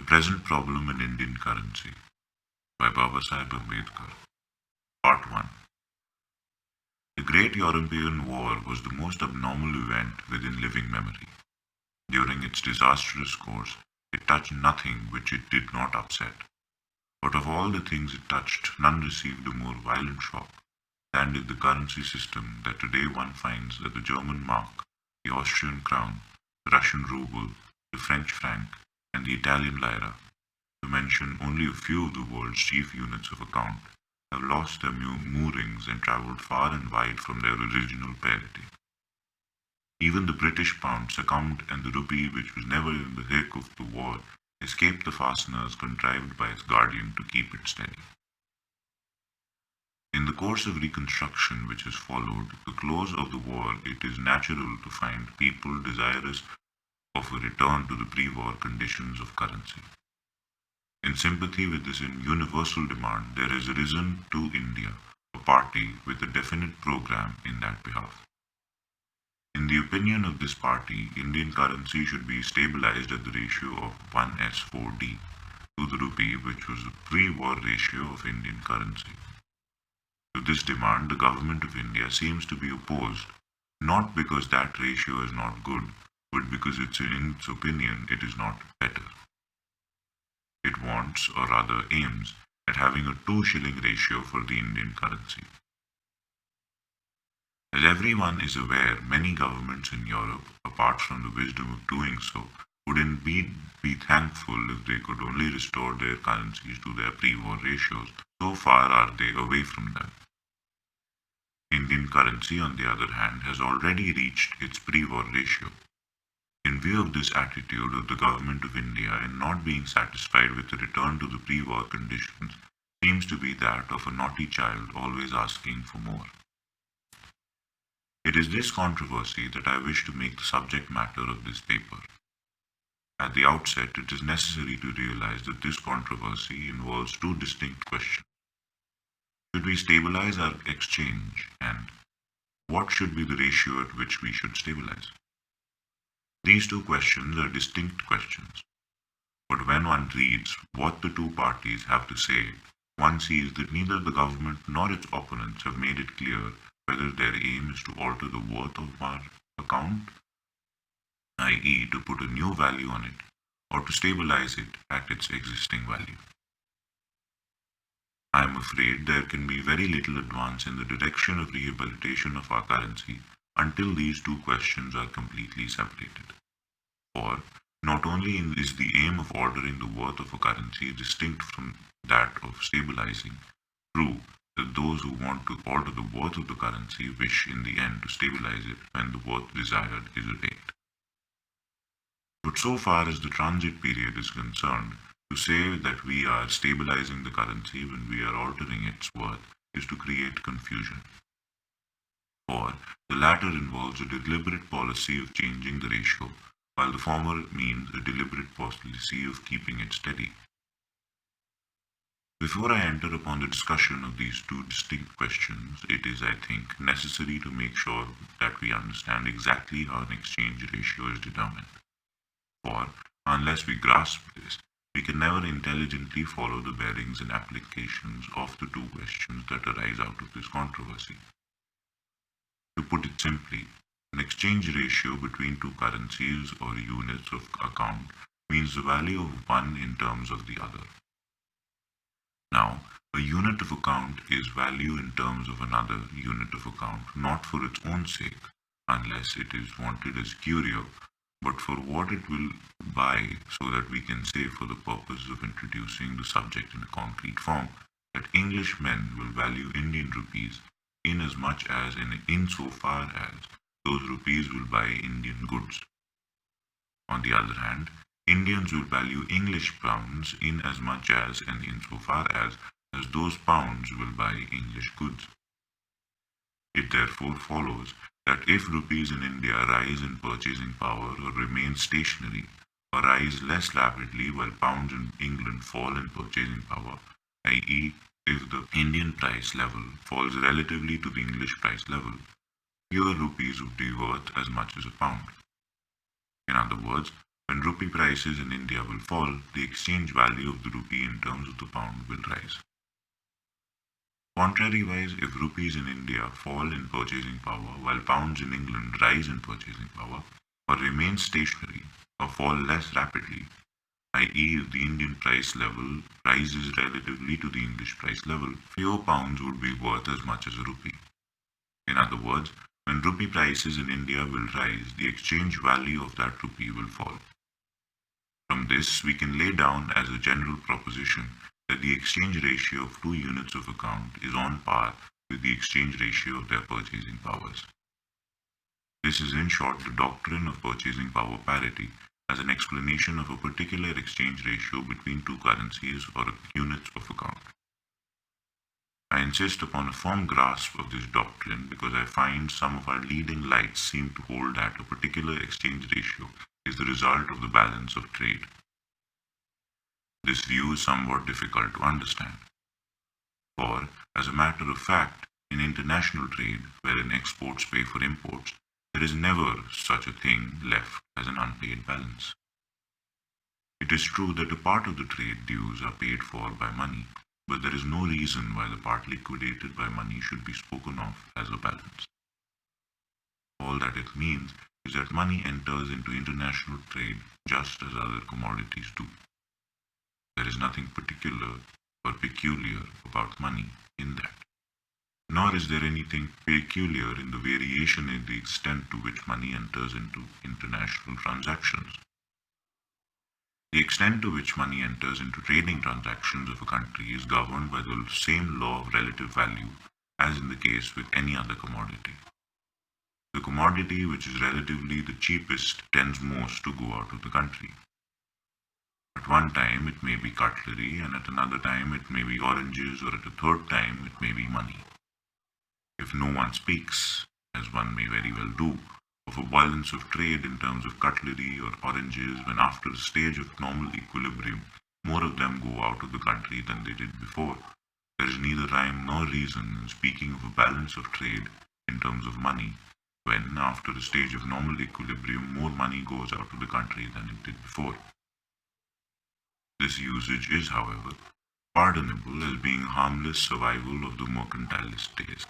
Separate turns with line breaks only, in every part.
Present Problem in Indian Currency by Ambedkar. Part 1. The Great European War was the most abnormal event within living memory. During its disastrous course, it touched nothing which it did not upset. But of all the things it touched, none received a more violent shock than did the currency system that today one finds that the German mark, the Austrian crown, the Russian ruble, the French franc, and the Italian lira, to mention only a few of the world's chief units of account, have lost their moorings and travelled far and wide from their original parity. Even the British pound succumbed, and the rupee, which was never in the thick of the war, escaped the fasteners contrived by its guardian to keep it steady. In the course of reconstruction which has followed the close of the war, it is natural to find people desirous of a return to the pre-war conditions of currency. In sympathy with this universal demand, there has arisen to India a party with a definite program in that behalf. In the opinion of this party, Indian currency should be stabilized at the ratio of 1s4d to the rupee, which was the pre-war ratio of Indian currency. To this demand, the government of India seems to be opposed, not because that ratio is not good, but because in its opinion it is not better. It wants, or rather aims, at having a 2-shilling ratio for the Indian currency. As everyone is aware, many governments in Europe, apart from the wisdom of doing so, would indeed be thankful if they could only restore their currencies to their pre-war ratios. So far are they away from them. Indian currency, on the other hand, has already reached its pre-war ratio. In view of this attitude of the government of India in not being satisfied with the return to the pre-war conditions seems to be that of a naughty child always asking for more. It is this controversy that I wish to make the subject matter of this paper. At the outset, it is necessary to realize that this controversy involves two distinct questions. Should we stabilize our exchange, and what should be the ratio at which we should stabilize? These two questions are distinct questions, but when one reads what the two parties have to say, one sees that neither the government nor its opponents have made it clear whether their aim is to alter the worth of our account, i.e. to put a new value on it, or to stabilize it at its existing value. I am afraid there can be very little advance in the direction of rehabilitation of our currency until these two questions are completely separated. For not only is the aim of altering the worth of a currency distinct from that of stabilizing, true that those who want to alter the worth of the currency wish in the end to stabilize it when the worth desired is attained. But so far as the transit period is concerned, to say that we are stabilizing the currency when we are altering its worth is to create confusion. For the latter involves a deliberate policy of changing the ratio, while the former means a deliberate policy of keeping it steady. Before I enter upon the discussion of these two distinct questions, it is, I think, necessary to make sure that we understand exactly how an exchange ratio is determined. For unless we grasp this, we can never intelligently follow the bearings and applications of the two questions that arise out of this controversy. To put it simply, an exchange ratio between two currencies or units of account means the value of one in terms of the other. Now, a unit of account is value in terms of another unit of account, not for its own sake, unless it is wanted as curio, but for what it will buy, so that we can say, for the purpose of introducing the subject in a concrete form, that English men will value Indian rupees inasmuch as and insofar as those rupees will buy Indian goods. On the other hand, Indians will value English pounds inasmuch as and insofar as those pounds will buy English goods. It therefore follows that if rupees in India rise in purchasing power or remain stationary, or rise less rapidly while pounds in England fall in purchasing power, i.e. if the Indian price level falls relatively to the English price level, fewer rupees would be worth as much as a pound. In other words, When rupee prices in India will fall, the exchange value of the rupee in terms of the pound will rise. Contrariwise, if rupees in India fall in purchasing power while pounds in England rise in purchasing power, or remain stationary, or fall less rapidly, i.e. if the Indian price level rises relatively to the English price level, fewer pounds would be worth as much as a rupee. In other words, when rupee prices in India will rise, the exchange value of that rupee will fall. From this, we can lay down as a general proposition that the exchange ratio of two units of account is on par with the exchange ratio of their purchasing powers. This is in short the doctrine of purchasing power parity as an explanation of a particular exchange ratio between two currencies or units of account. I insist upon a firm grasp of this doctrine because I find some of our leading lights seem to hold that a particular exchange ratio is the result of the balance of trade. This view is somewhat difficult to understand. For, as a matter of fact, in international trade, wherein exports pay for imports, there is never such a thing left as an unpaid balance. It is true that a part of the trade dues are paid for by money, but there is no reason why the part liquidated by money should be spoken of as a balance. All that it means is that money enters into international trade just as other commodities do. There is nothing particular or peculiar about money in that. Nor is there anything peculiar in the variation in the extent to which money enters into international transactions. The extent to which money enters into trading transactions of a country is governed by the same law of relative value as in the case with any other commodity. The commodity which is relatively the cheapest tends most to go out of the country. At one time it may be cutlery, and at another time it may be oranges, or at a third time it may be money. If no one speaks, as one may very well do, of a balance of trade in terms of cutlery or oranges, when after a stage of normal equilibrium more of them go out of the country than they did before, there is neither rhyme nor reason in speaking of a balance of trade in terms of money, when after a stage of normal equilibrium more money goes out of the country than it did before. This usage is, however, pardonable as being harmless survival of the mercantilist taste.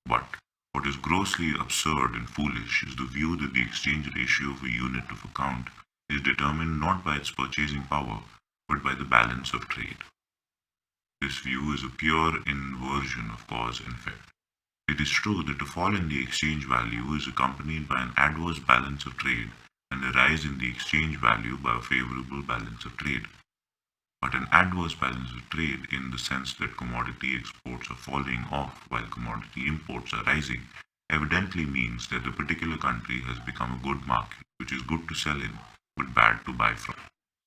But what is grossly absurd and foolish is the view that the exchange ratio of a unit of account is determined not by its purchasing power, but by the balance of trade. This view is a pure inversion of cause and effect. It is true that a fall in the exchange value is accompanied by an adverse balance of trade and a rise in the exchange value by a favorable balance of trade. But an adverse balance of trade, in the sense that commodity exports are falling off while commodity imports are rising, evidently means that the particular country has become a good market, which is good to sell in, but bad to buy from.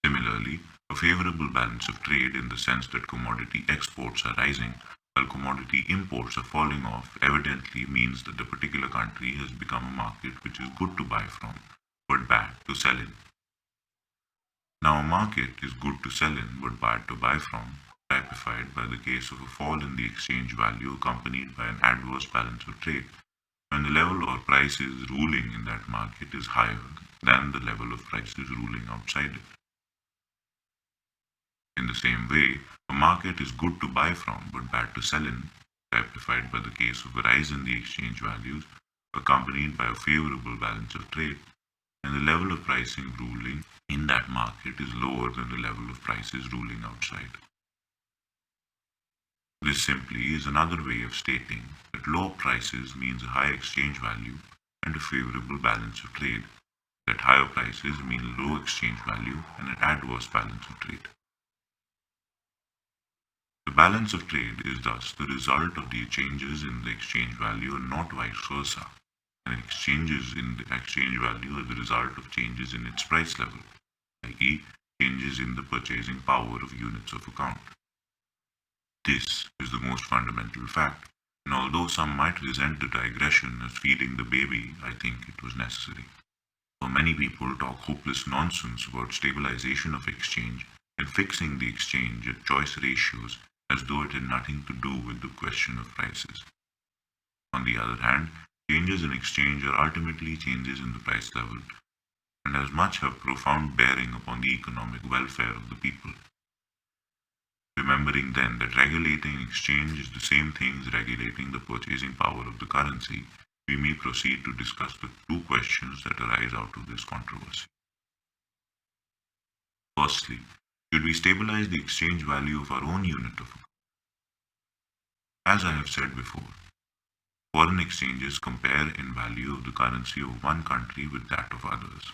Similarly, a favorable balance of trade, in the sense that commodity exports are rising while commodity imports are falling off, evidently means that the particular country has become a market which is good to buy from, but bad to sell in. Now, a market is good to sell in but bad to buy from, typified by the case of a fall in the exchange value accompanied by an adverse balance of trade, when the level of prices ruling in that market is higher than the level of prices ruling outside it. In the same way, a market is good to buy from but bad to sell in, typified by the case of a rise in the exchange values accompanied by a favorable balance of trade, and the level of pricing ruling in that market is lower than the level of prices ruling outside. This simply is another way of stating that low prices means a high exchange value and a favorable balance of trade, that higher prices mean low exchange value and an adverse balance of trade. The balance of trade is thus the result of the changes in the exchange value and not vice versa, and changes in the exchange value are the result of changes in its price level, i.e. changes in the purchasing power of units of account. This is the most fundamental fact, and although some might resent the digression as feeding the baby, I think it was necessary. For many people talk hopeless nonsense about stabilization of exchange and fixing the exchange at choice ratios as though it had nothing to do with the question of prices. On the other hand, changes in exchange are ultimately changes in the price level, and as much have profound bearing upon the economic welfare of the people. Remembering then that regulating exchange is the same thing as regulating the purchasing power of the currency, we may proceed to discuss the two questions that arise out of this controversy. Firstly, should we stabilize the exchange value of our own unit of account? As I have said before, foreign exchanges compare in value of the currency of one country with that of others.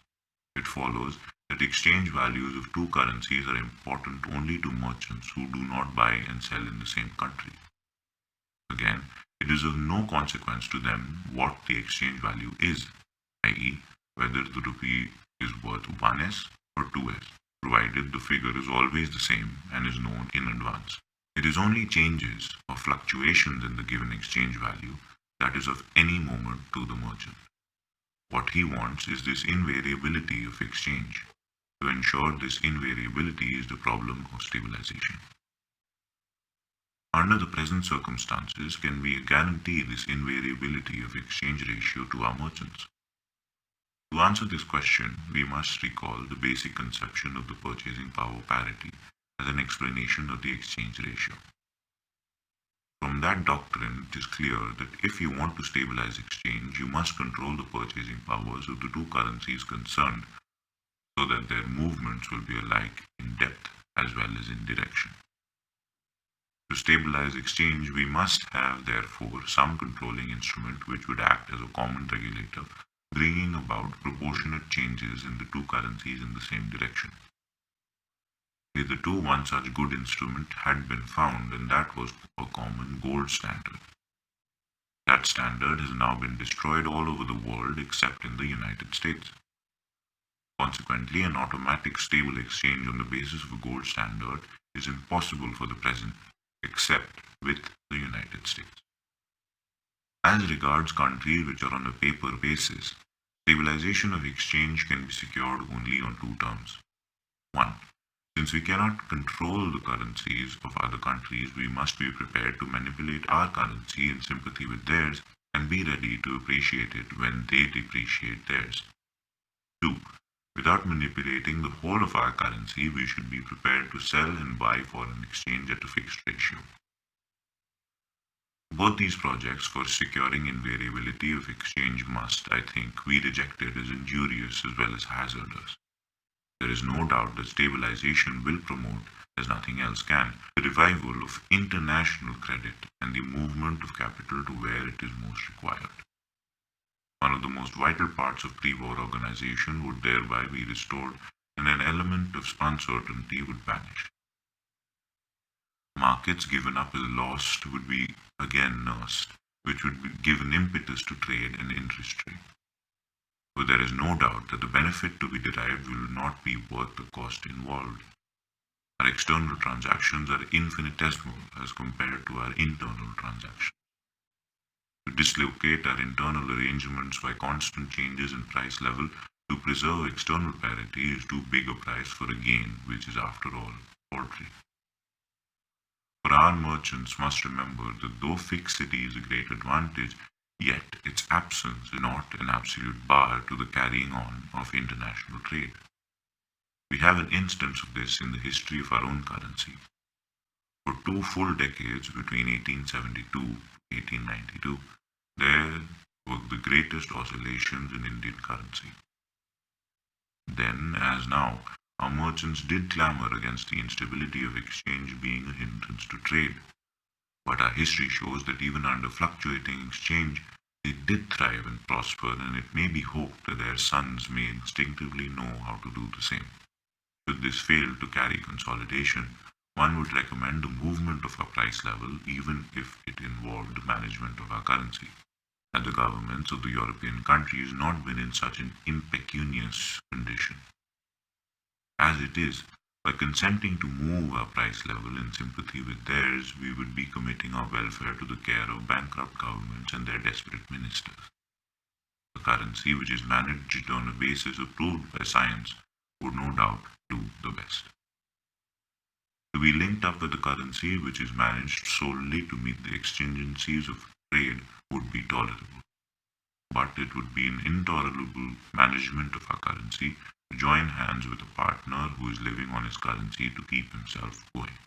It follows that exchange values of two currencies are important only to merchants who do not buy and sell in the same country. Again, it is of no consequence to them what the exchange value is, i.e., whether the rupee is worth 1s or 2s, provided the figure is always the same and is known in advance. It is only changes or fluctuations in the given exchange value that is of any moment to the merchant. What he wants is this invariability of exchange. To ensure this invariability is the problem of stabilization. Under the present circumstances, can we guarantee this invariability of exchange ratio to our merchants? To answer this question, we must recall the basic conception of the purchasing power parity as an explanation of the exchange ratio. From that doctrine, it is clear that if you want to stabilize exchange, you must control the purchasing powers of the two currencies concerned so that their movements will be alike in depth as well as in direction. To stabilize exchange, we must have, therefore, some controlling instrument which would act as a common regulator, bringing about proportionate changes in the two currencies in the same direction. Hitherto, one such good instrument had been found, and that was a common gold standard. That standard has now been destroyed all over the world except in the United States. Consequently, an automatic stable exchange on the basis of a gold standard is impossible for the present, except with the United States. As regards countries which are on a paper basis, stabilization of exchange can be secured only on two terms. 1. Since we cannot control the currencies of other countries, we must be prepared to manipulate our currency in sympathy with theirs and be ready to appreciate it when they depreciate theirs. 2. Without manipulating the whole of our currency, we should be prepared to sell and buy foreign exchange at a fixed ratio. Both these projects for securing invariability of exchange must, I think, be rejected as injurious as well as hazardous. There is no doubt that stabilization will promote, as nothing else can, the revival of international credit and the movement of capital to where it is most required. One of the most vital parts of pre-war organization would thereby be restored, and an element of uncertainty would vanish. Markets given up as lost would be again nursed, which would give an impetus to trade and interest rate. But there is no doubt that the benefit to be derived will not be worth the cost involved. Our external transactions are infinitesimal as compared to our internal transactions. To dislocate our internal arrangements by constant changes in price level to preserve external parity is too big a price for a gain which is after all paltry. For our merchants must remember that though fixity is a great advantage, yet its absence is not an absolute bar to the carrying on of international trade. We have an instance of this in the history of our own currency. For 2 full decades between 1872 to 1892, there were the greatest oscillations in Indian currency. Then, as now, our merchants did clamor against the instability of exchange being a hindrance to trade. But our history shows that even under fluctuating exchange, they did thrive and prosper, and it may be hoped that their sons may instinctively know how to do the same. Should this fail to carry consolidation, one would recommend the movement of our price level, even if it involved management of our currency. Had the governments of the European countries not been in such an impecunious condition. As it is, by consenting to move our price level in sympathy with theirs, we would be committing our welfare to the care of bankrupt governments and their desperate ministers. A currency which is managed on a basis approved by science would no doubt do the best. To be linked up with a currency which is managed solely to meet the exigencies of trade would be tolerable. but it would be an intolerable management of our currency to join hands with a partner who is living on his currency to keep himself going.